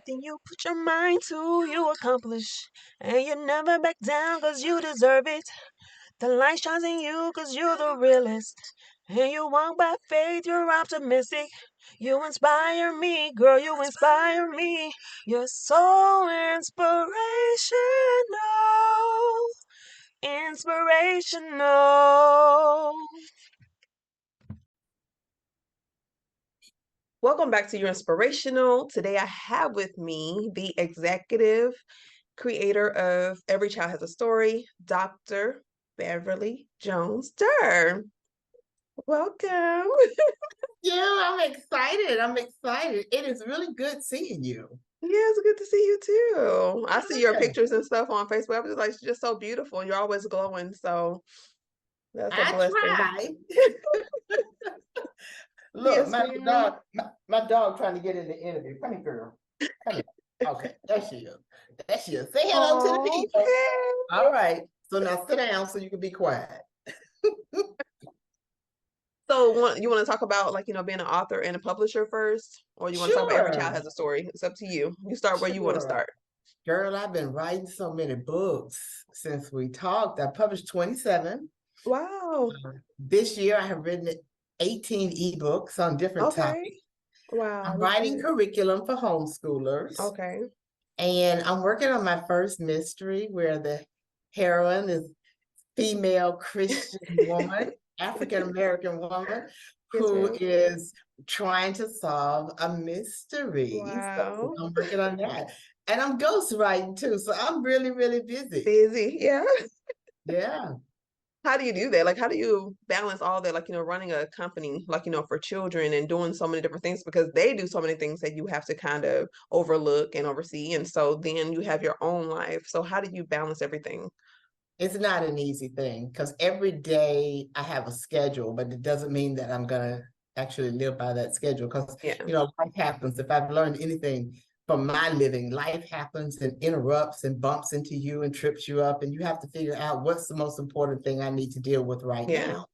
Anything you put your mind to, you accomplish. And you never back down, cause you deserve it. The light shines in you, cause you're the realest. And you walk by faith, you're optimistic. You inspire me, girl, you inspire me. You're so inspirational. Inspirational. Welcome back to Your Inspirational. Today I have with me the executive creator of Every Child Has a Story, Dr. Beverly Jones-Durr. Welcome. Yeah, I'm excited. I'm excited. It is really good seeing you. Yeah, it's good to see you too. I see your Yeah. pictures and stuff on Facebook. I'm just like, she's just so beautiful. You're always glowing. So that's a I blessing. try. Look, Yes, my ma'am. dog, my dog trying to get in the interview. Come here, girl. Come here. Okay, there she is. There she is. Say hello to the Oh, people. okay. All right. So now sit down so you can be quiet. So you want to talk about being an author and a publisher first, or you want to talk about Every Child Sure. Has a Story? It's up to you. You start where you want to Sure. start. Girl, I've been writing so many books since we talked. I published 27. Wow. This year I have written 18 ebooks on different Okay. topics. Wow, I'm that's writing good. curriculum for homeschoolers, Okay. and I'm working on my first mystery where the heroine is female Christian woman, African American woman, Yes, who ma'am. is trying to solve a mystery. So Wow. I'm working on that. And I'm ghostwriting too. So I'm really, really busy. Busy. Yeah. Yeah. How do you do that? Like, how do you balance all that? Running a company, for children and doing so many different things because they do so many things that you have to kind of overlook and oversee. And so then you have your own life. So how do you balance everything? It's not an easy thing because every day I have a schedule, but it doesn't mean that I'm going to actually live by that schedule because, Yeah. life happens. If I've learned anything from my living, life happens and interrupts and bumps into you and trips you up, and you have to figure out what's the most important thing I need to deal with right Yeah. now.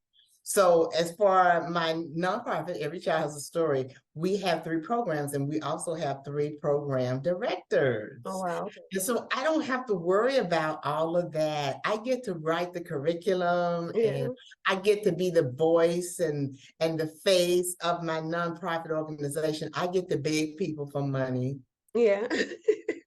So as for my nonprofit, Every Child Has a Story, we have 3 programs and we also have 3 program directors. Oh, wow. And so I don't have to worry about all of that. I get to write the curriculum Yeah. and I get to be the voice and the face of my nonprofit organization. I get to beg people for money. Yeah.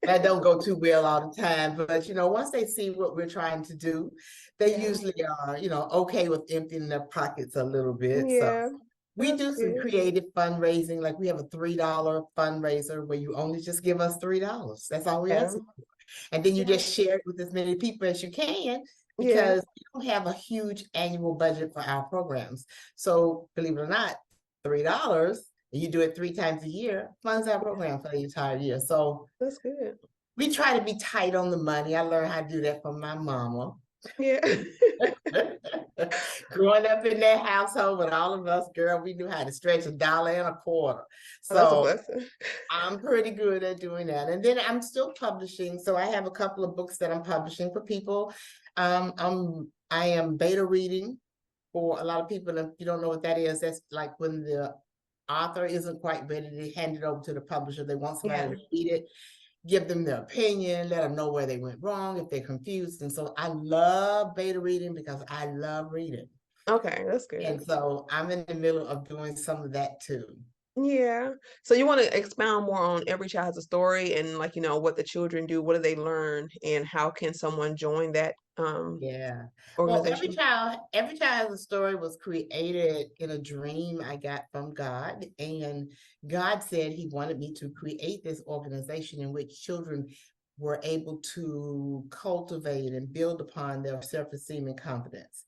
That don't go too well all the time, but once they see what we're trying to do, they Yeah. usually are, okay with emptying their pockets a little bit. So Yeah. we That's do some good. creative fundraising, like we have a $3 fundraiser where you only just give us $3. That's all we Yeah. ask. And then you Yeah. just share it with as many people as you can Yeah. because we don't have a huge annual budget for our programs. So believe it or not, $3, and you do it 3 times a year, funds our program for the entire year. So That's good. we try to be tight on the money. I learned how to do that from my mama. Yeah. Growing up in that household with all of us, girl, we knew how to stretch $1.25. Oh, that's a So blessing. I'm pretty good at doing that. And then I'm still publishing. So I have a couple of books that I'm publishing for people. I am beta reading for a lot of people. If you don't know what that is, that's like when the author isn't quite ready to hand it over to the publisher. They want somebody Yeah. to read it, give them their opinion, let them know where they went wrong, if they're confused. And so I love beta reading because I love reading. Okay, that's good. And so I'm in the middle of doing some of that too. Yeah. So you want to expound more on Every Child Has a Story and what the children do, what do they learn, and how can someone join that Yeah. Well, organization? Every Child Has a Story was created in a dream I got from God. And God said he wanted me to create this organization in which children were able to cultivate and build upon their self-esteem and confidence.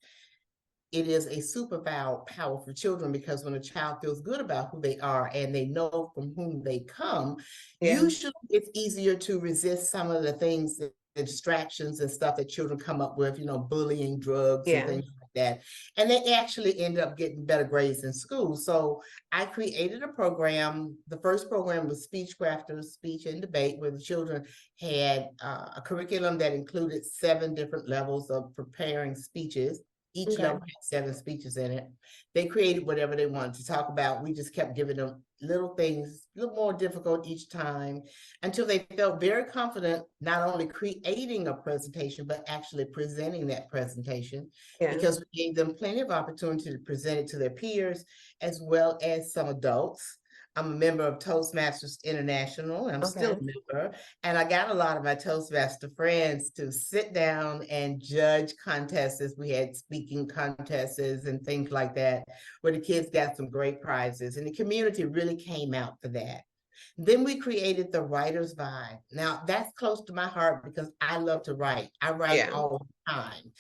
It is a super power for children because when a child feels good about who they are and they know from whom they come, Yeah. usually it's easier to resist some of the things, the distractions and stuff that children come up with, bullying, drugs, and Yeah. things like that. And they actually end up getting better grades in school. So I created a program. The first program was Speech Crafters, Speech and Debate, where the children had a curriculum that included 7 different levels of preparing speeches. Each Okay. level had 7 speeches in it. They created whatever they wanted to talk about. We just kept giving them little things, a little more difficult each time, until they felt very confident not only creating a presentation, but actually presenting that presentation, Yeah. because we gave them plenty of opportunity to present it to their peers as well as some adults. I'm a member of Toastmasters International, and I'm still Okay. a member. And I got a lot of my Toastmaster friends to sit down and judge contests. We had speaking contests and things like that, where the kids got some great prizes. And the community really came out for that. Then we created the Writer's Vibe. Now, that's close to my heart because I love to write. I write Yeah. all the time.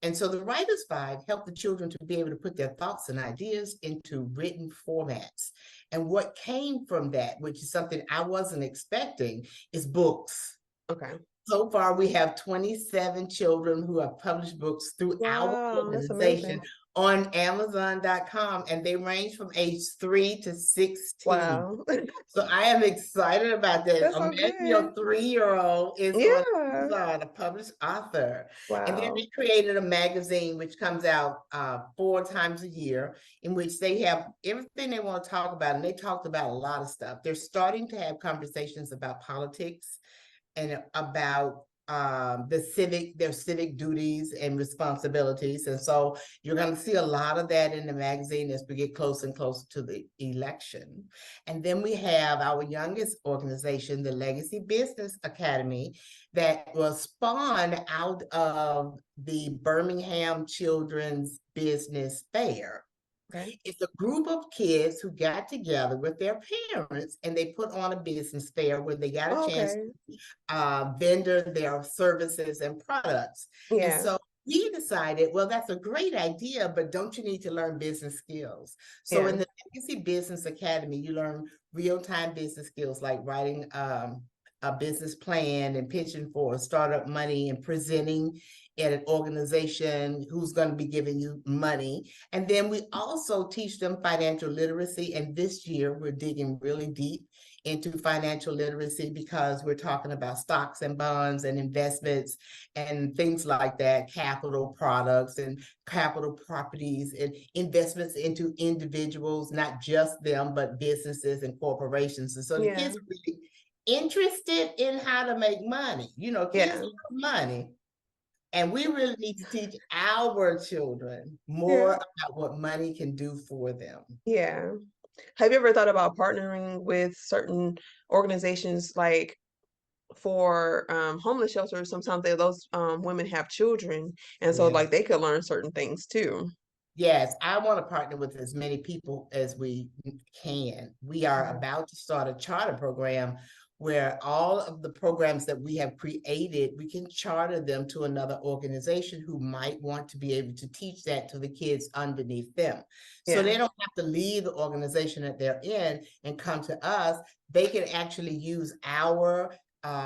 And so the Writer's Vibe helped the children to be able to put their thoughts and ideas into written formats. And what came from that, which is something I wasn't expecting, is books. Okay. So far, we have 27 children who have published books through our Wow, that's organization amazing. on Amazon.com, and they range from age 3 to 16. Wow. So I am excited about that. That's so Imagine good. your 3-year-old is on Yeah. Amazon, a published author. And then Wow. they created a magazine which comes out 4 times a year, in which they have everything they want to talk about. And they talked about a lot of stuff. They're starting to have conversations about politics and about their civic duties and responsibilities. And so you're going to see a lot of that in the magazine as we get closer and closer to the election. And then we have our youngest organization, the Legacy Business Academy, that was spawned out of the Birmingham Children's Business Fair. Okay. It's a group of kids who got together with their parents and they put on a business fair where they got a chance Okay. vendor their services and products. And Yeah. so we decided, well, that's a great idea, but don't you need to learn business skills? So Yeah. in the Legacy Business Academy, you learn real-time business skills like writing a business plan and pitching for startup money and presenting at an organization who's going to be giving you money. And then we also teach them financial literacy. And this year we're digging really deep into financial literacy because we're talking about stocks and bonds and investments and things like that, capital products and capital properties and investments into individuals, not just them, but businesses and corporations. And so the Yeah. kids are really interested in how to make money. Kids Yeah. love money. And we really need to teach our children Yeah. more about what money can do for them. Yeah. Have you ever thought about partnering with certain organizations like for homeless shelters? Sometimes those women have children, and so Yeah. like they could learn certain things too. Yes, I want to partner with as many people as we can. We are Okay. about to start a charter program where all of the programs that we have created, we can charter them to another organization who might want to be able to teach that to the kids underneath them. So Yeah. they don't have to leave the organization that they're in and come to us. They can actually use our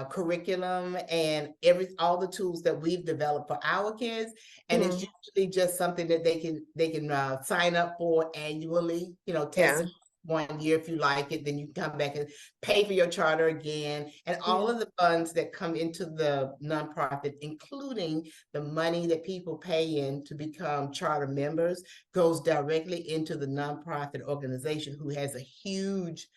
curriculum and all the tools that we've developed for our kids, and it's Mhm. usually just something that they can sign up for annually. Test Yeah. it 1 year. If you like it, then you come back and pay for your charter again. And all Yeah. of the funds that come into the nonprofit, including the money that people pay in to become charter members, goes directly into the nonprofit organization, who has a huge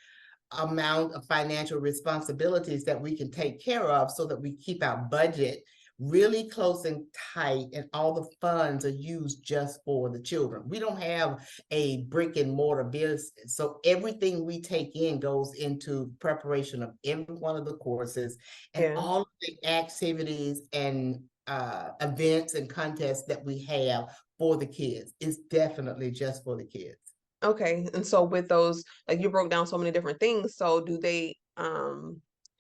amount of financial responsibilities that we can take care of, so that we keep our budget really close and tight, and all the funds are used just for the children. We don't have a brick and mortar business, so everything we take in goes into preparation of every one of the courses and Yeah. all of the activities and events and contests that we have for the kids. Is definitely just for the kids. Okay. And so with those, like you broke down so many different things, so do they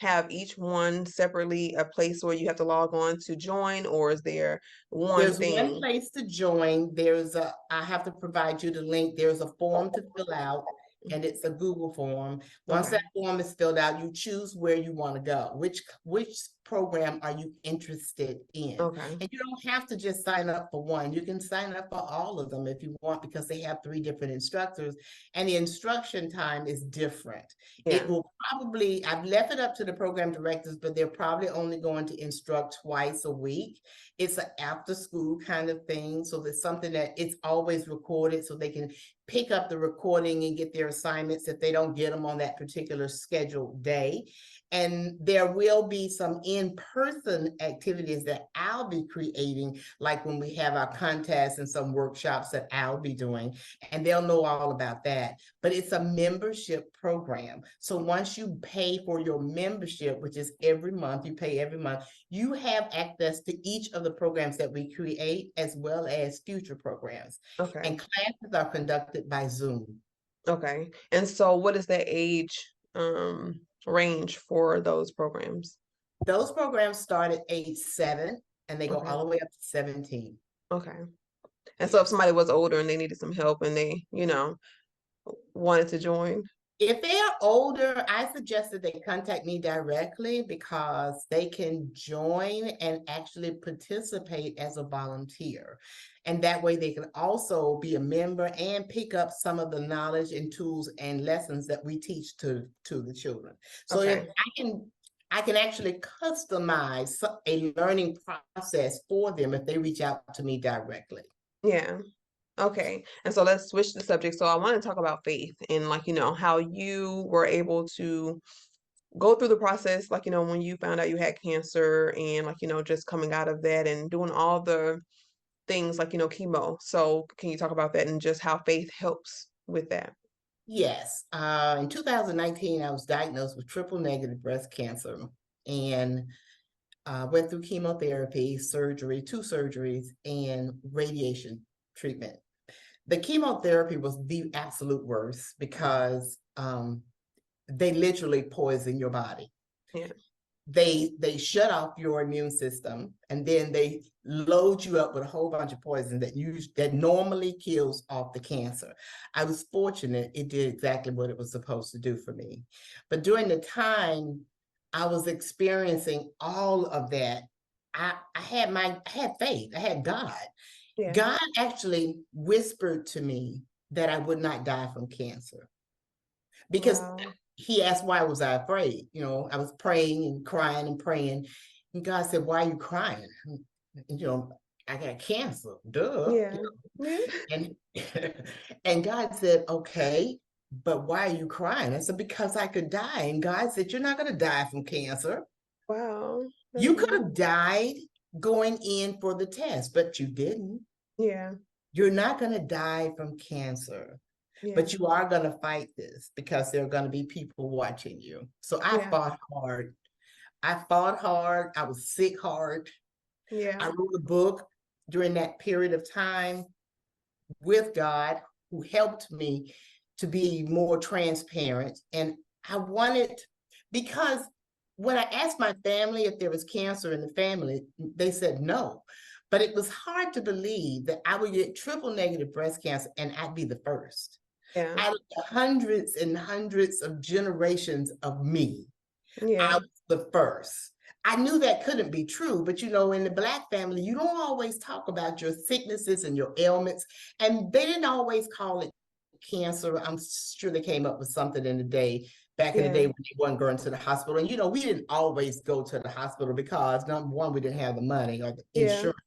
have each one separately a place where you have to log on to join, or is there one There's one thing? place to join. I have to provide you the link. There's a form to fill out. and it's a Google form. Once Okay. that form is filled out, you choose where you want to go. Which program are you interested in? Okay. And you don't have to just sign up for one. You can sign up for all of them if you want, because they have 3 different instructors, and the instruction time is different. It Yeah. will probably, I've left it up to the program directors, but they're probably only going to instruct twice a week. It's an after school kind of thing. So there's something that it's always recorded so they can pick up the recording and get their assignments if they don't get them on that particular scheduled day. And there will be some in-person activities that I'll be creating, like when we have our contests and some workshops that I'll be doing, and they'll know all about that. But it's a membership program. So once you pay for your membership, which is every month, you pay every month, you have access to each of the programs that we create, as well as future programs. Okay. And classes are conducted by Zoom. Okay. And so what is the age range for those programs? Those programs start at age 7 and they go Okay. all the way up to 17. Okay. And so if Yes. somebody was older and they needed some help and they, wanted to join. If they are older, I suggest that they contact me directly, because they can join and actually participate as a volunteer. And that way they can also be a member and pick up some of the knowledge and tools and lessons that we teach to the children. So if Okay. I can actually customize a learning process for them if they reach out to me directly. Yeah. Okay. And so let's switch the subject. So I want to talk about faith and how you were able to go through the process, when you found out you had cancer and just coming out of that and doing all the things chemo. So can you talk about that and just how faith helps with that? Yes. In 2019, I was diagnosed with triple negative breast cancer, and went through chemotherapy, surgery, 2 surgeries, and radiation treatment. The chemotherapy was the absolute worst, because they literally poison your body. Yeah. They shut off your immune system, and then they load you up with a whole bunch of poison that normally kills off the cancer. I was fortunate it did exactly what it was supposed to do for me. But during the time I was experiencing all of that, I had faith. I had God. Yeah. God actually whispered to me that I would not die from cancer, because Wow. he asked why was I afraid. I was praying and crying and praying, and God said, "Why are you crying?" And, I got cancer, duh. Yeah. Yeah. And and God said, "Okay, but why are you crying?" I said, "Because I could die." And God said, "You're not going to die from cancer. Wow. That's You could amazing. have died going in for the test, but you didn't. Yeah. You're not going to die from cancer, Yeah. but you are going to fight this, because there are going to be people watching you." So I Yeah. fought hard. I fought hard. I was sick hard. Yeah. I wrote a book during that period of time with God, who helped me to be more transparent. And I wanted, because when I asked my family if there was cancer in the family, they said no. But it was hard to believe that I would get triple negative breast cancer and I'd be the first. Yeah. Out of the hundreds and hundreds of generations of me, I Yeah. was the first. I knew that couldn't be true, but in the Black family, you don't always talk about your sicknesses and your ailments. And they didn't always call it cancer. I'm sure they came up with something back in the Yeah. day when they weren't going to the hospital. And we didn't always go to the hospital, because number one, we didn't have the money or the Yeah. insurance.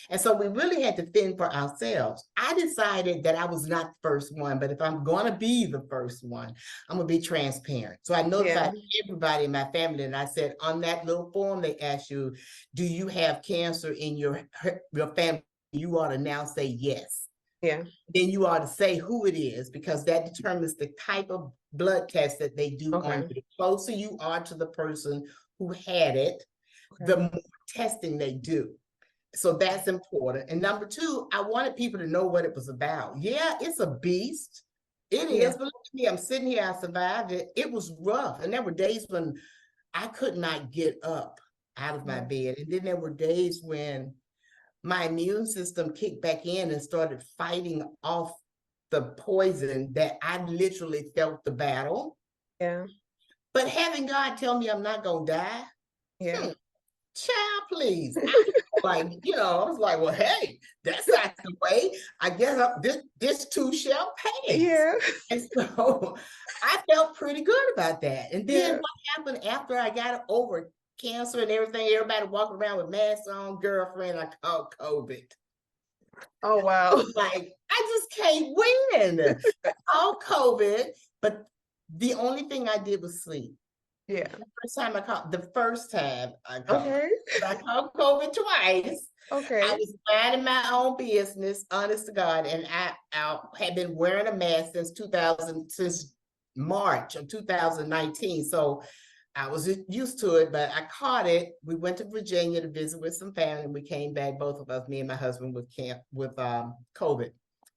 And so we really had to fend for ourselves. I decided that I was not the first one, but if I'm going to be the first one, I'm going to be transparent. So I Yeah. notified everybody in my family, and I said, on that little form, they ask you, do you have cancer in your family? You ought to now say yes. Yeah. Then you ought to say who it is, because that determines the type of blood test that they do on Okay. you. The closer you are to the person who had it, the Okay. more testing they do. So that's important. And number two, I wanted people to know what it was about. Yeah, it's a beast. It Yeah. is. But look at me, I'm sitting here, I survived it. It was rough. And there were days when I could not get up out of my Yeah. bed. And then there were days when my immune system kicked back in and started fighting off the poison that I literally felt the battle. Yeah. But having God tell me I'm not gonna die, Yeah. hmm, child, please. I was like, well, hey, that's not the way. I guess this too shall pass. Yeah. And so I felt pretty good about that. And then Yeah. what happened after I got over cancer and everything? Everybody walking around with masks on, girlfriend, I called COVID. Oh I wow. was like, I just can't win. I called COVID, but the only thing I did was sleep. Yeah. The first time I called, Okay. I called COVID twice. I Okay. was minding my own business, honest to God, and I had been wearing a mask since March of 2019. So I was used to it, but I caught it. We went to Virginia to visit with some family, and we came back, both of us, me and my husband, with COVID.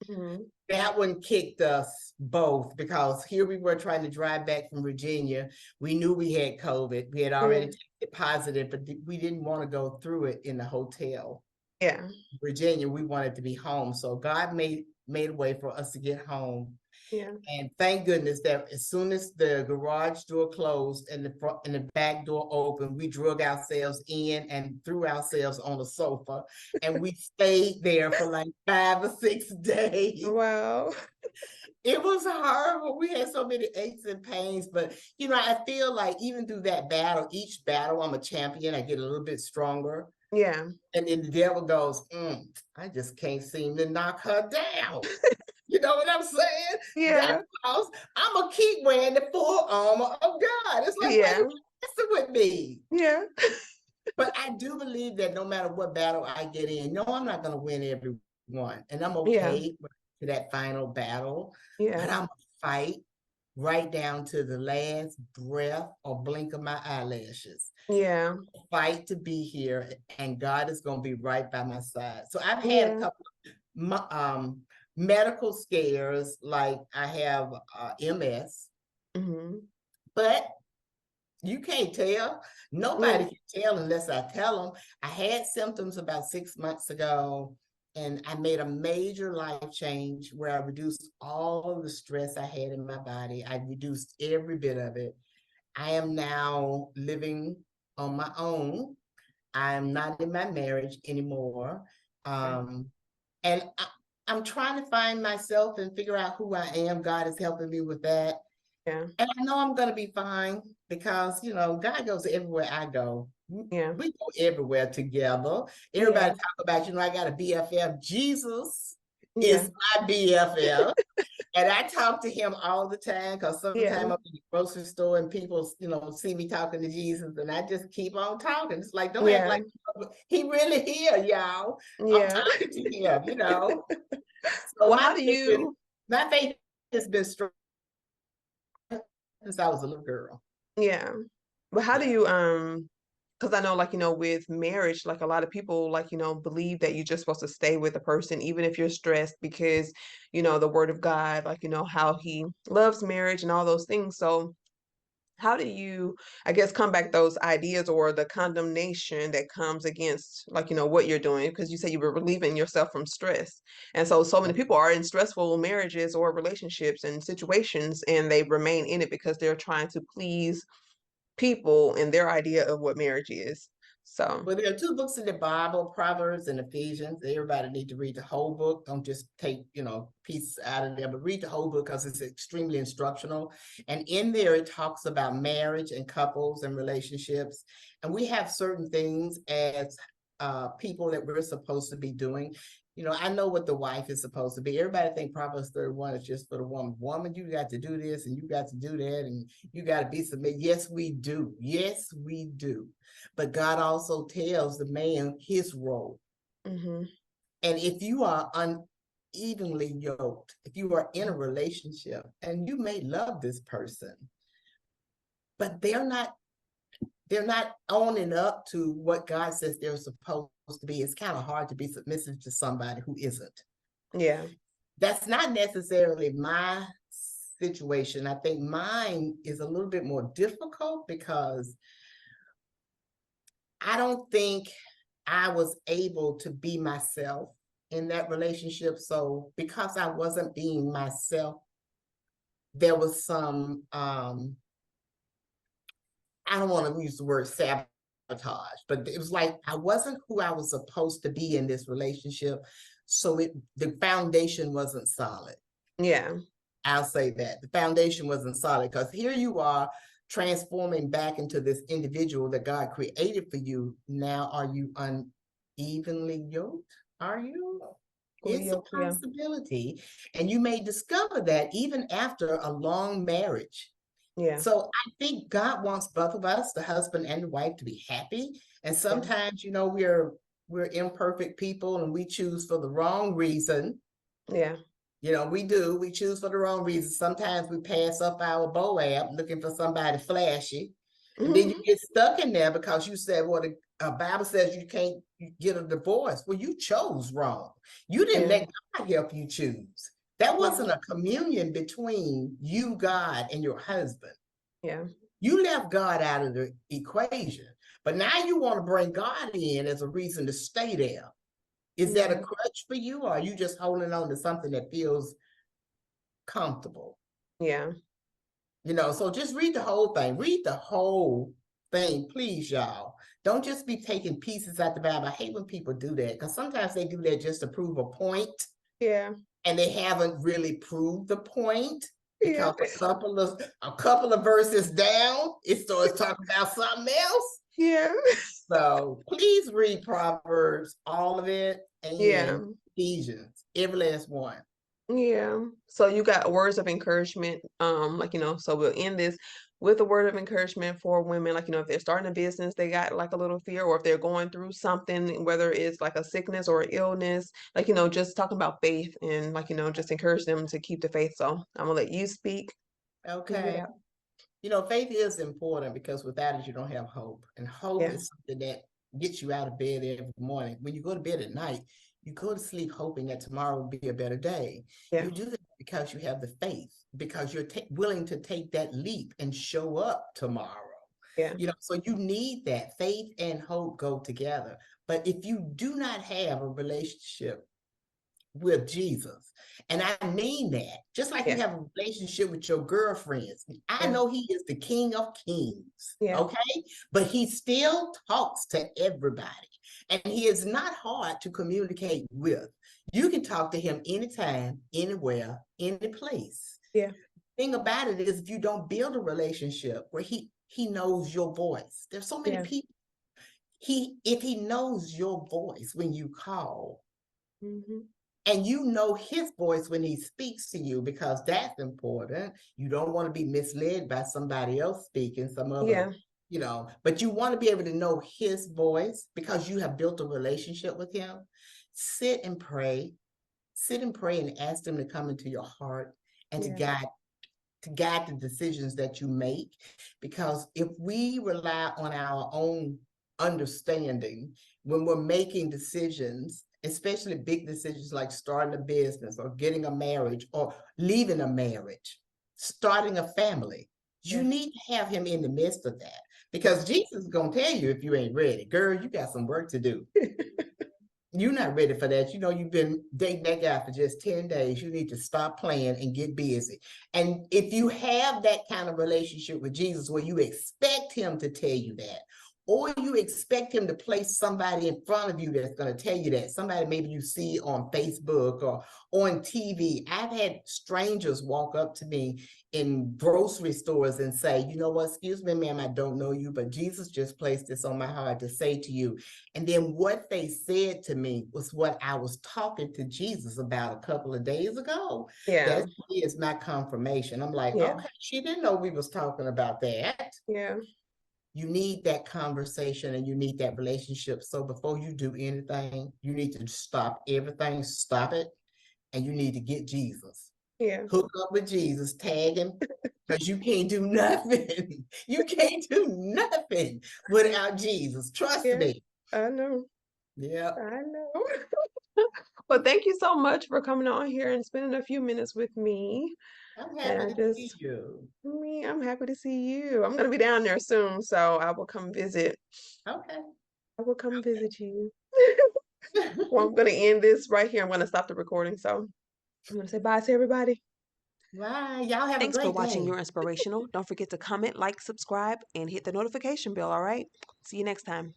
Mm-hmm. That one kicked us both because here we were trying to drive back from Virginia. We knew we had COVID. We had Yeah. already tested positive, but we didn't want to go through it in the hotel. Yeah. Virginia, we wanted to be home. So God made a way for us to get home. Yeah. And thank goodness that as soon as the garage door closed and the back door opened, we drug ourselves in and threw ourselves on the sofa, and we stayed there for like 5 or 6 days. Wow. It was horrible. We had so many aches and pains, but I feel like even through that battle, each battle, I'm a champion. I get a little bit stronger. Yeah. And then the devil goes, I just can't seem to knock her down. You know what I'm saying? That's Yeah. because I'm going to keep wearing the full armor of God. It's like, why Yeah. you messing with me? Yeah. But I do believe that no matter what battle I get in, no, I'm not going to win every one. And I'm Yeah. okay with that final battle, but Yeah. I'm going to fight right down to the last breath or blink of my eyelashes. Yeah. Fight to be here, and God is going to be right by my side. So I've had a Yeah. couple medical scares, like I have MS, Mm-hmm. but you can't tell. Yeah. Nobody can tell unless I tell them. I had symptoms about 6 months ago, and I made a major life change where I reduced all of the stress I had in my body. I reduced every bit of it. I am now living on my own. I'm not in my marriage anymore. Okay. And I'm trying to find myself and figure out who I am. God is helping me with that. Yeah. And I know I'm going to be fine because, God goes everywhere I go. Yeah. We go everywhere together. Everybody Yeah. talk about, I got a BFF. Jesus Yeah. is my BFF. And I talk to him all the time because sometimes Yeah. I'm in the grocery store and people, see me talking to Jesus, and I just keep on talking. It's like, don't act Yeah. like he really here, y'all. I'm Yeah. talking to him. So Well, how do you, my faith has been strong since I was a little girl. yeah. But how do Yeah. you, because I know, like, with marriage, like a lot of people, like, believe that you're just supposed to stay with a person, even if you're stressed, because, the word of God, like, how he loves marriage and all those things. So, how do you, I guess, combat those ideas or the condemnation that comes against, like, what you're doing? Because you say you were relieving yourself from stress. And so many people are in stressful marriages or relationships and situations, and they remain in it because they're trying to please people and their idea of what marriage is. So, Well, there are two books in the Bible, Proverbs and Ephesians. Everybody need to read the whole book. Don't just take, pieces out of there, but read the whole book because it's extremely instructional. And in there, it talks about marriage and couples and relationships. And we have certain things as people that we're supposed to be doing. I know what the wife is supposed to be. Everybody think Proverbs 31 is just for the woman. Woman, you got to do this and you got to do that and you got to be submitted. Yes, we do. Yes, we do. But God also tells the man his role. mm-hmm. And if you are unevenly yoked, if you are in a relationship and you may love this person, but they're not owning up to what God says they're supposed to be, it's kind of hard to be submissive to somebody who isn't. Yeah. That's not necessarily my situation. I think mine is a little bit more difficult because I don't think I was able to be myself in that relationship. So because I wasn't being myself, there was some I don't want to use the word sabotage, but it was like I wasn't who I was supposed to be in this relationship. So the foundation wasn't solid. Yeah. I'll say that the foundation wasn't solid because here you are transforming back into this individual that God created for you. Now, are you unevenly yoked? Are you? It's a Yeah. possibility. And you may discover that even after a long marriage. Yeah. So I think God wants both of us, the husband and the wife, to be happy. And Yeah. sometimes, we're imperfect people and we choose for the wrong reason. Yeah. We do. We choose for the wrong reason. Sometimes we pass up our Boab looking for somebody flashy. And then you get stuck in there because you said, well, the Bible says you can't get a divorce. Well, you chose wrong. You didn't Yeah. let God help you choose. That Yeah. wasn't a communion between you, God, and your husband. Yeah. You left God out of the equation. But now you want to bring God in as a reason to stay there. Is that a Yeah. crutch for you, or are you just holding on to something that feels comfortable? Yeah. So just read the whole thing. Read the whole thing, please, y'all. Don't just be taking pieces out the Bible. I hate when people do that because sometimes they do that just to prove a point Yeah. and they haven't really proved the point Yeah. because a couple of verses down, it starts talking about something else. Yeah. So please read Proverbs, all of it, Yeah. and Ephesians, every last one. Yeah. So you got words of encouragement. So we'll end this with a word of encouragement for women. If they're starting a business, they got like a little fear, or if they're going through something, whether it's like a sickness or illness, just talking about faith and just encourage them to keep the faith. So I'm gonna let you speak. Figure it Okay. out. Faith is important because without it, you don't have hope. And hope Yeah. is something that gets you out of bed every morning. When you go to bed at night, you go to sleep hoping that tomorrow will be a better day. Yeah. You do that because you have the faith, because you're willing to take that leap and show up tomorrow. Yeah. So you need that. Faith and hope go together. But if you do not have a relationship with Jesus. And I mean that. Just like you Yeah. have a relationship with your girlfriends. I Yeah. know he is the King of Kings, Yeah. okay? But he still talks to everybody. And he is not hard to communicate with. You can talk to him anytime, anywhere, any place. Yeah. Thing about it is if you don't build a relationship where he knows your voice. There's so many Yeah. people. If he knows your voice when you call, Mm-hmm. and you know his voice when he speaks to you because that's important. You don't want to be misled by somebody else speaking, some other, Yeah. but you want to be able to know his voice because you have built a relationship with him. Sit and pray. Sit and pray and ask him to come into your heart and to Yeah. guide the decisions that you make. Because if we rely on our own understanding when we're making decisions, especially big decisions like starting a business or getting a marriage or leaving a marriage, starting a family, you Yeah. need to have him in the midst of that. Because Jesus is going to tell you if you ain't ready, girl, you got some work to do. You're not ready for that. You've been dating that guy for just 10 days. You need to stop playing and get busy. And if you have that kind of relationship with Jesus where you expect him to tell you that, or you expect him to place somebody in front of you that's going to tell you that, somebody maybe you see on Facebook or on TV. I've had strangers walk up to me in grocery stores and say, you know what, excuse me, ma'am, I don't know you, but Jesus just placed this on my heart to say to you. And then what they said to me was what I was talking to Jesus about a couple of days ago. Yeah. That is my confirmation. I'm like, Yeah. okay, she didn't know we was talking about that. Yeah. You need that conversation and you need that relationship. So before you do anything, you need to stop everything, stop it, and you need to get Jesus. Yeah. Hook up with Jesus, tag him, because you can't do nothing. You can't do nothing without Jesus. Trust Yeah. me. I know. Yeah. I know. Well, thank you so much for coming on here and spending a few minutes with me. I'm And happy I to see just, you. I'm happy to see you. I'm gonna be down there soon, so I will come visit. Okay. I will come Okay. visit you. Well, I'm gonna end this right here. I'm gonna stop the recording. So I'm gonna say bye to everybody. Bye. Y'all have a Thanks for great watching day. Your Inspirational. Don't forget to comment, like, subscribe, and hit the notification bell. All right. See you next time.